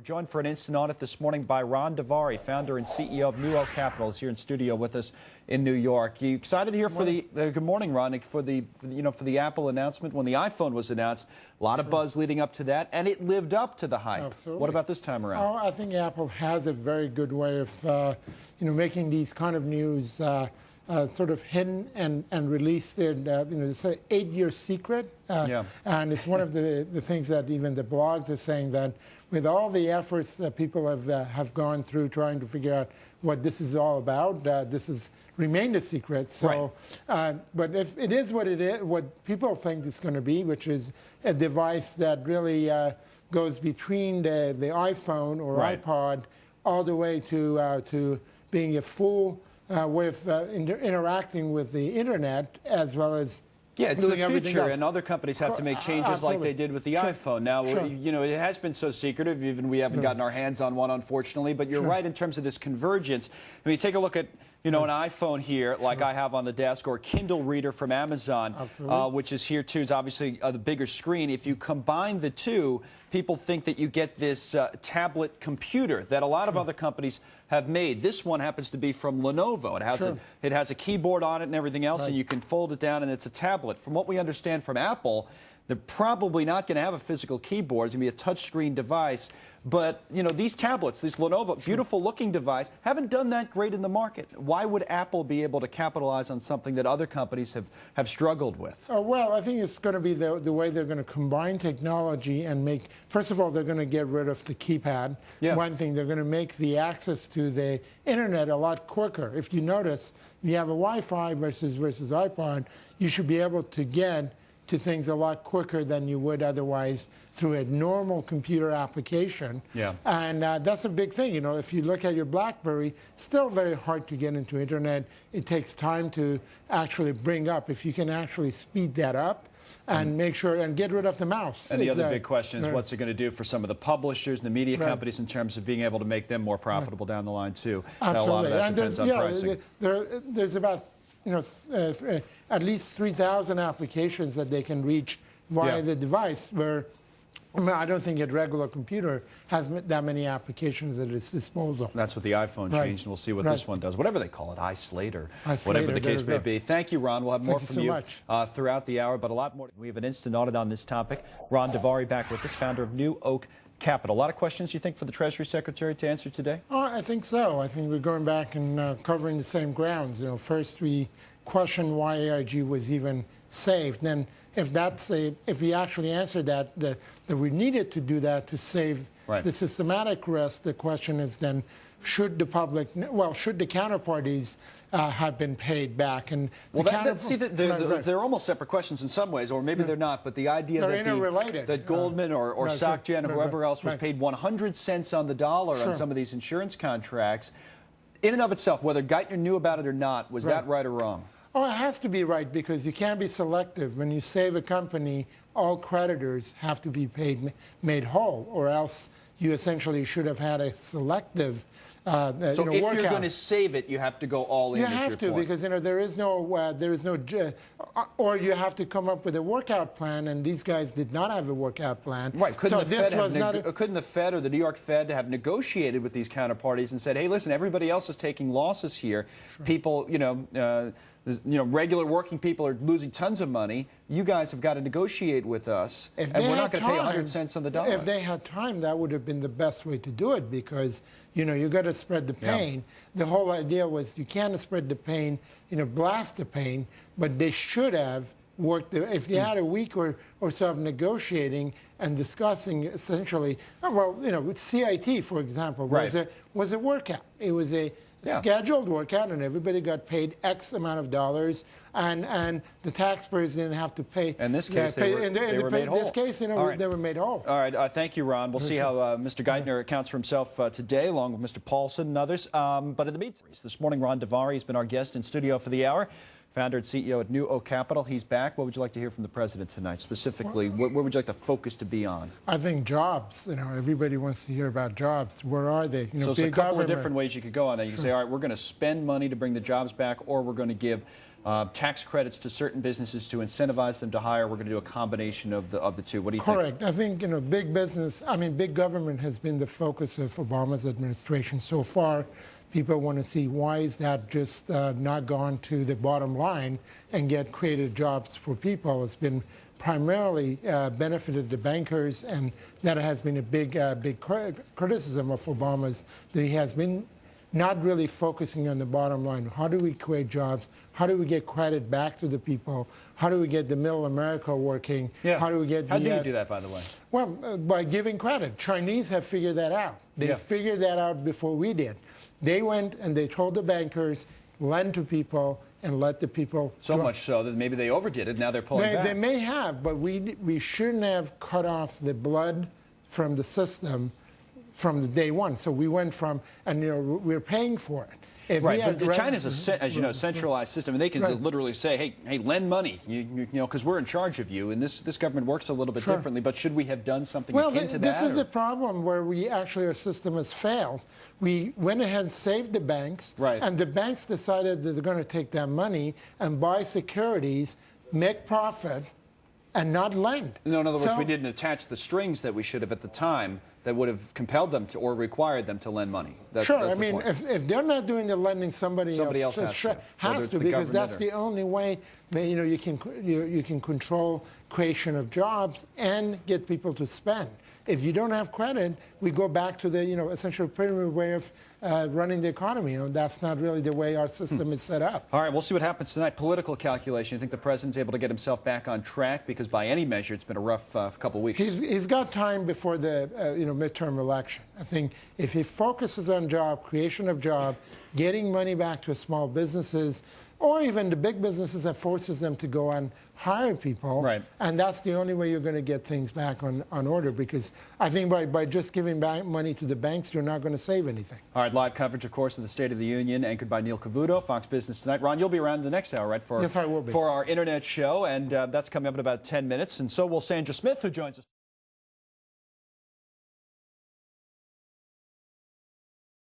Joined for an instant audit this morning by Ron Davari, founder and CEO of NewOak Capital, is here in studio with us in New York. You excited to hear for the good morning, Ron, for the Apple announcement when the iPhone was announced? A lot of buzz leading up to that, and it lived up to the hype. Absolutely. What about this time around? Oh, I think Apple has a very good way of making these kind of news sort of hidden and released in it's an 8-year secret. And it's one of the things that even the blogs are saying, that with all the efforts that people have gone through trying to figure out what this is all about, this has remained a secret. So, but if it is what people think it's going to be, which is a device that really goes between the iPhone or iPod all the way to being a full way of interacting with the internet, as well as it's the everything future, else. and other companies have to make changes like they did with the iPhone. Now, it has been so secretive, even we haven't gotten our hands on one, unfortunately, but you're right in terms of this convergence. I mean, take a look at an iPhone here, like I have on the desk, or a Kindle reader from Amazon, which is here too, is obviously the bigger screen. If you combine the two, people think that you get this tablet computer that a lot of other companies have made. This one happens to be from Lenovo. It has a keyboard on it and everything else, and you can fold it down, and it's a tablet. From what we understand from Apple, they're probably not going to have a physical keyboard. It's going to be a touchscreen device. But, these tablets, this Lenovo, beautiful-looking device, haven't done that great in the market. Why would Apple be able to capitalize on something that other companies have struggled with? Well, I think it's going to be the way they're going to combine technology and make, first of all, they're going to get rid of the keypad. One thing, they're going to make the access to the internet a lot quicker. If you notice, if you have a Wi-Fi versus iPod, you should be able to get to things a lot quicker than you would otherwise through a normal computer application. And that's a big thing. If you look at your BlackBerry, still very hard to get into internet. It takes time to actually bring up. If you can actually speed that up and make sure and get rid of the mouse. And the other big question is, what's it going to do for some of the publishers and the media companies in terms of being able to make them more profitable down the line too? Absolutely. A lot of that depends on pricing. There's about at least 3,000 applications that they can reach via the device, where I don't think a regular computer has that many applications at its disposal. That's what the iPhone changed, and we'll see what this one does. Whatever they call it, iSlate or whatever the case may be. Thank you, Ron. We'll have more from you throughout the hour, but a lot more. We have an instant audit on this topic. Ron Davari back with us, founder of NewOak Capital. A lot of questions, you think, for the Treasury Secretary to answer today? Oh, I think so. I think we're going back and covering the same grounds. First we question why AIG was even saved. Then, if we actually answered that we needed to do that to save the systematic risk, the question is then, should the counterparties have been paid back? And they're almost separate questions in some ways, or maybe they're not. But the idea that Goldman or SocGen or whoever else was paid 100 cents on the dollar on some of these insurance contracts, in and of itself, whether Geithner knew about it or not, was that right or wrong? Oh, it has to be right, because you can't be selective. When you save a company, all creditors have to be made whole, or else you essentially should have had a selective so if you're going to save it, you have to go all in. You have to, because there is no or you have to come up with a workout plan, and these guys did not have a workout plan. Right? Couldn't the Fed or the New York Fed have negotiated with these counterparties and said, "Hey, listen, everybody else is taking losses here. People, regular working people are losing tons of money. You guys have got to negotiate with us, and we're not going to pay 100 cents on the dollar." If they had time, that would have been the best way to do it, because you got to spread the pain. The whole idea was you can't spread the pain, blast the pain, but they should have worked. If you had a week or so of negotiating and discussing, essentially, with CIT, for example, was a workout. It was a scheduled workout, and everybody got paid X amount of dollars, and the taxpayers didn't have to pay. In this case, they were made whole. In this case, they were made whole. All right, thank you, Ron. We'll see how Mr. Geithner accounts for himself today, along with Mr. Paulson and others. But in the meantime, this morning, Ron Davari has been our guest in studio for the hour. Founder and CEO at NewOak Capital. He's back. What would you like to hear from the president tonight? Specifically, where would you like the focus to be on? I think jobs. Everybody wants to hear about jobs. Where are they? So it's a couple of different ways you could go on that. You can say, all right, we're going to spend money to bring the jobs back, or we're going to give tax credits to certain businesses to incentivize them to hire. We're going to do a combination of the two. What do you think? Correct. I think, big business, big government has been the focus of Obama's administration so far. People want to see why is that just not gone to the bottom line and get created jobs for people. It's been primarily benefited the bankers, and that has been a big criticism of Obama's, that he has been not really focusing on the bottom line. How do we create jobs? How do we get credit back to the people? How do we get the middle America working? Yeah. How do we get How do you do that, by the way? Well, by giving credit. Chinese have figured that out. They figured that out before we did. They went and they told the bankers, lend to people and let the people... So much so that maybe they overdid it. Now they're pulling back. They may have, but we shouldn't have cut off the blood from the system from the day one. So we went from, and we're paying for it. Right, but China's as you know, centralized system, and they can literally say, hey, lend money, you know, because we're in charge of you, and this government works a little bit differently. But should we have done something akin to that? This is a problem where our system has failed. We went ahead and saved the banks, and the banks decided that they're going to take that money and buy securities, make profit, and not lend. No, in other words, we didn't attach the strings that we should have at the time that would have compelled them to or required them to lend money. That's I mean, if they're not doing the lending, somebody else has to, because that's the only way that, you can control creation of jobs and get people to spend. If you don't have credit, we go back to the essentially pyramid way of running the economy. That's not really the way our system is set up. All right, we'll see what happens tonight. Political calculation. You think the president's able to get himself back on track? Because by any measure, it's been a rough couple of weeks. He's got time before the midterm election. I think if he focuses on creation of job, getting money back to small businesses, or even the big businesses, that forces them to go and hire people. And that's the only way you're going to get things back on order, because I think by just giving back money to the banks, you're not going to save anything. All right, live coverage, of course, of the State of the Union, anchored by Neil Cavuto, Fox Business Tonight. Ron, you'll be around the next hour, right? Yes, I will be. For our internet show, and that's coming up in about 10 minutes. And so will Sandra Smith, who joins us.